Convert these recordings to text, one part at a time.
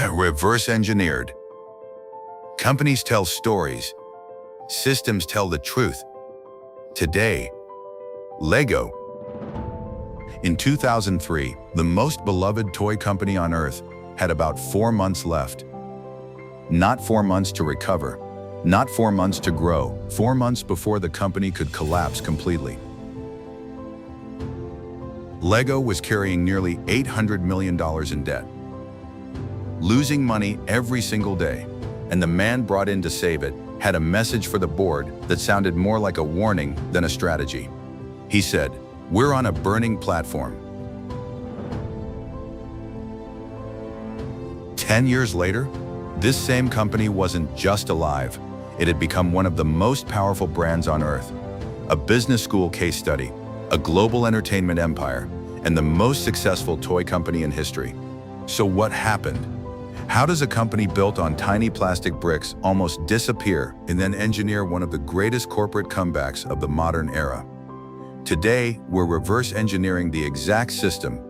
Reverse engineered. Companies tell stories. Systems tell the truth. Today, Lego. In 2003, the most beloved toy company on Earth had about 4 months left. Not 4 months to recover, not 4 months to grow, 4 months before the company could collapse completely. Lego was carrying nearly $800 million in debt, losing money every single day, and the man brought in to save it had a message for the board that sounded more like a warning than a strategy. He said, "We're on a burning platform." 10 years later, this same company wasn't just alive. It had become one of the most powerful brands on Earth, a business school case study, a global entertainment empire, and the most successful toy company in history. So what happened? How does a company built on tiny plastic bricks almost disappear and then engineer one of the greatest corporate comebacks of the modern era? Today, we're reverse engineering the exact system.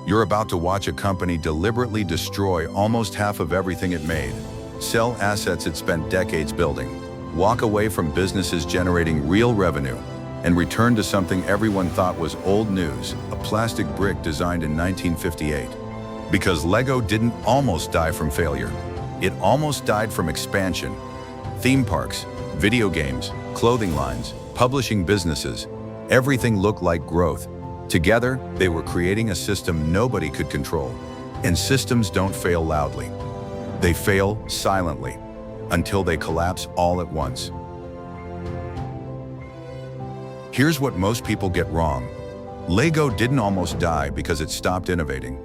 You're about to watch a company deliberately destroy almost half of everything it made, sell assets it spent decades building, walk away from businesses generating real revenue, and return to something everyone thought was old news, a plastic brick designed in 1958. Because Lego didn't almost die from failure. It almost died from expansion. Theme parks, video games, clothing lines, publishing businesses, everything looked like growth. Together, they were creating a system nobody could control. And systems don't fail loudly. They fail silently, until they collapse all at once. Here's what most people get wrong. Lego didn't almost die because it stopped innovating.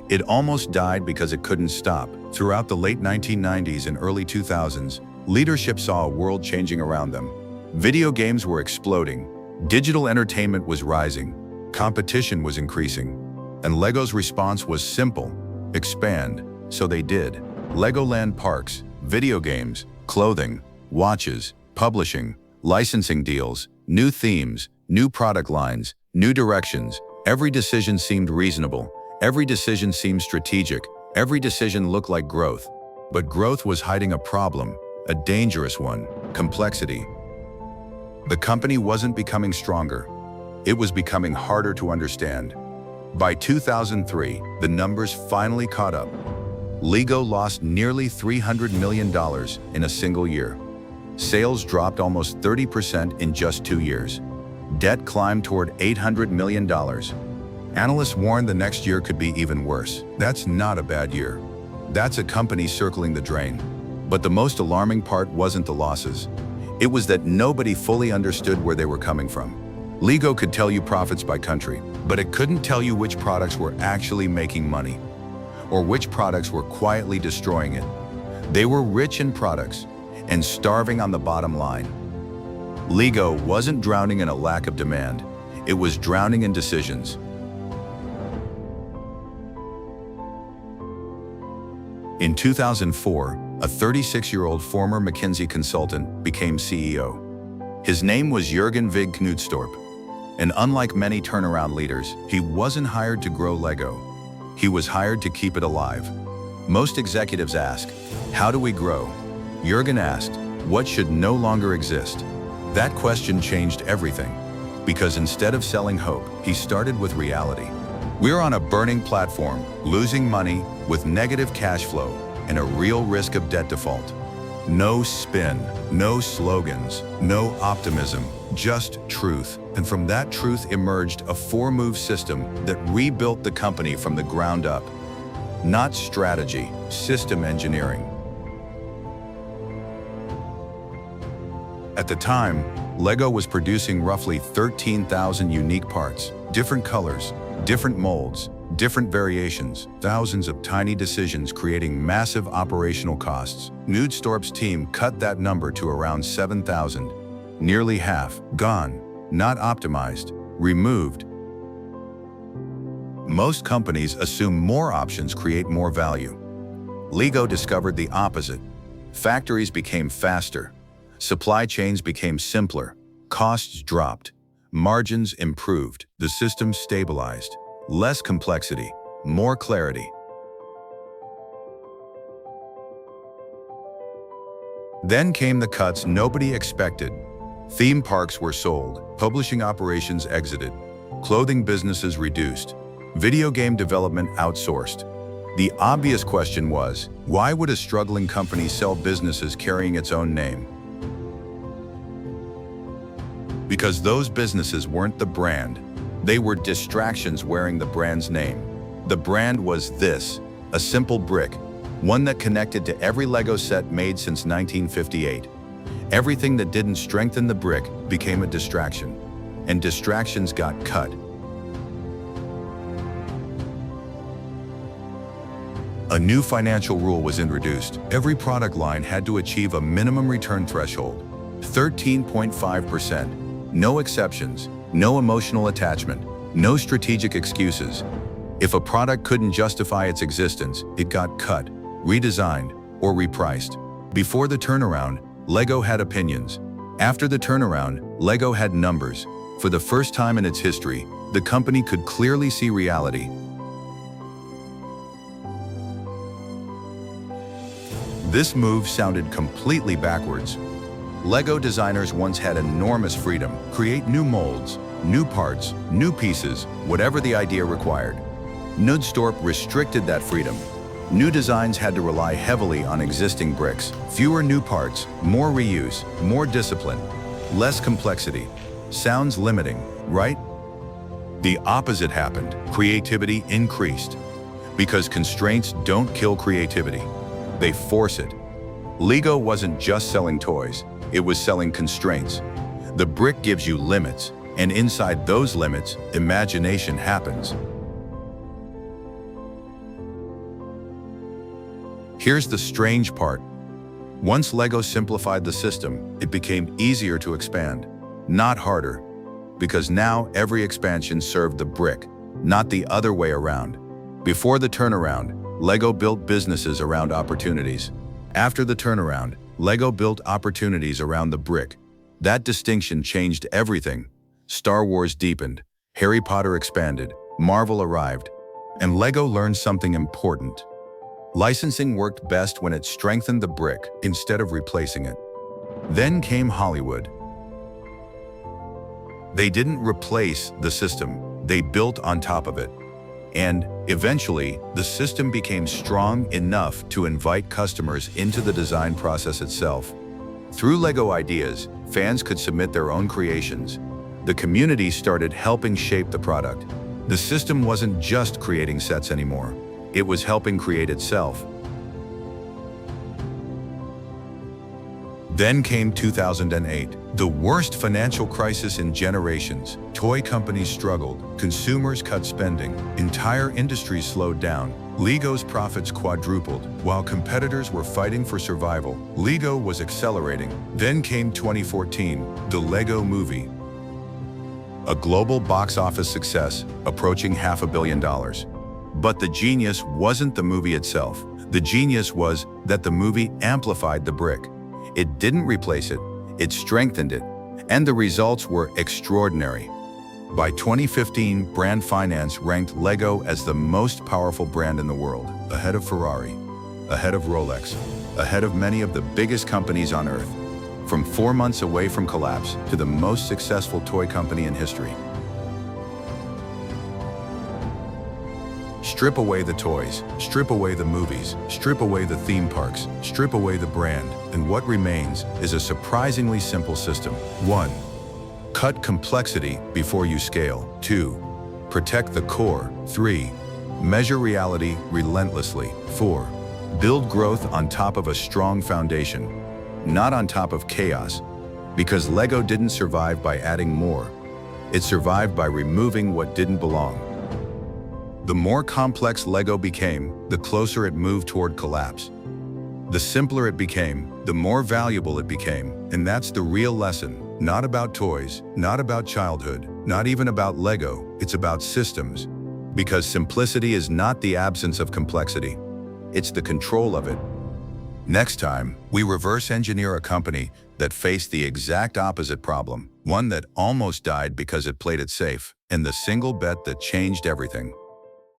It almost died because it couldn't stop. Throughout the late 1990s and early 2000s, leadership saw a world changing around them. Video games were exploding. Digital entertainment was rising. Competition was increasing. And Lego's response was simple: expand. So they did. Legoland parks, video games, clothing, watches, publishing, licensing deals, new themes, new product lines, new directions. Every decision seemed reasonable. Every decision seemed strategic. Every decision looked like growth. But growth was hiding a problem, a dangerous one: complexity. The company wasn't becoming stronger. It was becoming harder to understand. By 2003, the numbers finally caught up. Lego lost nearly $300 million in a single year. Sales dropped almost 30% in just 2 years. Debt climbed toward $800 million. Analysts warned the next year could be even worse. That's not a bad year. That's a company circling the drain. But the most alarming part wasn't the losses. It was that nobody fully understood where they were coming from. Lego could tell you profits by country, but it couldn't tell you which products were actually making money, or which products were quietly destroying it. They were rich in products and starving on the bottom line. Lego wasn't drowning in a lack of demand. It was drowning in decisions. In 2004, a 36-year-old former McKinsey consultant became CEO. His name was Jürgen Vig Knudstorp. And unlike many turnaround leaders, he wasn't hired to grow Lego. He was hired to keep it alive. Most executives ask, "How do we grow?" Jürgen asked, "What should no longer exist?" That question changed everything. Because instead of selling hope, he started with reality. We're on a burning platform, losing money, with negative cash flow, and a real risk of debt default. No spin, no slogans, no optimism, just truth. And from that truth emerged a 4-move system that rebuilt the company from the ground up. Not strategy, system engineering. At the time, Lego was producing roughly 13,000 unique parts, different colors, different molds, different variations, thousands of tiny decisions creating massive operational costs. Knudstorp's team cut that number to around 7,000. Nearly half, gone, not optimized, removed. Most companies assume more options create more value. Lego discovered the opposite. Factories became faster. Supply chains became simpler. Costs dropped. Margins improved, the system stabilized. Less complexity, more clarity. Then came the cuts nobody expected. Theme parks were sold, publishing operations exited, clothing businesses reduced, video game development outsourced. The obvious question was, why would a struggling company sell businesses carrying its own name? Because those businesses weren't the brand. They were distractions wearing the brand's name. The brand was this, a simple brick, one that connected to every Lego set made since 1958. Everything that didn't strengthen the brick became a distraction, and distractions got cut. A new financial rule was introduced. Every product line had to achieve a minimum return threshold, 13.5%. No exceptions, no emotional attachment, no strategic excuses. If a product couldn't justify its existence, it got cut, redesigned, or repriced. Before the turnaround, Lego had opinions. After the turnaround, Lego had numbers. For the first time in its history, the company could clearly see reality. This move sounded completely backwards. Lego designers once had enormous freedom, create new molds, new parts, new pieces, whatever the idea required. Knudstorp restricted that freedom. New designs had to rely heavily on existing bricks. Fewer new parts, more reuse, more discipline, less complexity. Sounds limiting, right? The opposite happened. Creativity increased. Because constraints don't kill creativity. They force it. Lego wasn't just selling toys. It was selling constraints. The brick gives you limits, and inside those limits, imagination happens. Here's the strange part. Once Lego simplified the system, it became easier to expand, not harder, because now every expansion served the brick, not the other way around. Before the turnaround, Lego built businesses around opportunities. After the turnaround, Lego built opportunities around the brick. That distinction changed everything. Star Wars deepened, Harry Potter expanded, Marvel arrived, and Lego learned something important. Licensing worked best when it strengthened the brick instead of replacing it. Then came Hollywood. They didn't replace the system, they built on top of it. And eventually, the system became strong enough to invite customers into the design process itself. Through Lego Ideas, fans could submit their own creations. The community started helping shape the product. The system wasn't just creating sets anymore. It was helping create itself. Then came 2008, the worst financial crisis in generations. Toy companies struggled, consumers cut spending, entire industries slowed down. Lego's profits quadrupled. While competitors were fighting for survival, Lego was accelerating. Then came 2014, the Lego Movie. A global box office success, approaching $500 million. But the genius wasn't the movie itself. The genius was that the movie amplified the brick. It didn't replace it, it strengthened it, and the results were extraordinary. By 2015, Brand Finance ranked Lego as the most powerful brand in the world, ahead of Ferrari, ahead of Rolex, ahead of many of the biggest companies on Earth. From 4 months away from collapse to the most successful toy company in history. Strip away the toys, strip away the movies, strip away the theme parks, strip away the brand, and what remains is a surprisingly simple system. 1. Cut complexity before you scale. 2. Protect the core. 3. Measure reality relentlessly. 4. Build growth on top of a strong foundation, not on top of chaos, because Lego didn't survive by adding more. It survived by removing what didn't belong. The more complex Lego became, the closer it moved toward collapse. The simpler it became, the more valuable it became, and that's the real lesson. Not about toys, not about childhood, not even about Lego, it's about systems. Because simplicity is not the absence of complexity, it's the control of it. Next time, we reverse engineer a company that faced the exact opposite problem, one that almost died because it played it safe, and the single bet that changed everything.